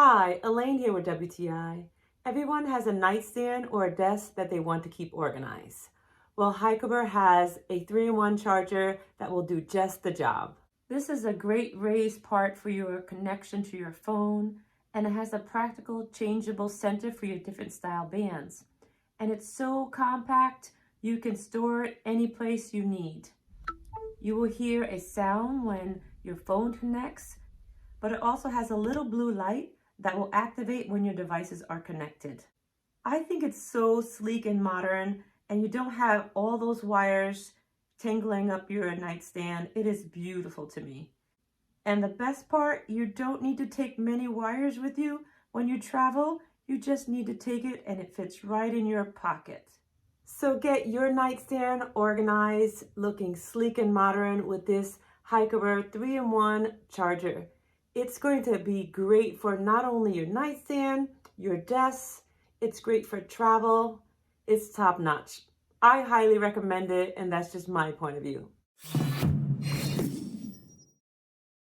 Hi, Elaine here with WTI. Everyone has a nightstand or a desk that they want to keep organized. Well, Hicober has a 3-in-1 charger that will do just the job. This is a great raised part for your connection to your phone, and it has a practical changeable center for your different style bands. And it's so compact, you can store it any place you need. You will hear a sound when your phone connects, but it also has a little blue light that will activate when your devices are connected. I think it's so sleek and modern, and you don't have all those wires tangling up your nightstand. It is beautiful to me. And the best part, you don't need to take many wires with you when you travel. You just need to take it and it fits right in your pocket. So get your nightstand organized, looking sleek and modern with this Hicober 3-in-1 charger. It's going to be great for not only your nightstand, your desk, it's great for travel. It's top notch. I highly recommend it, and that's just my point of view.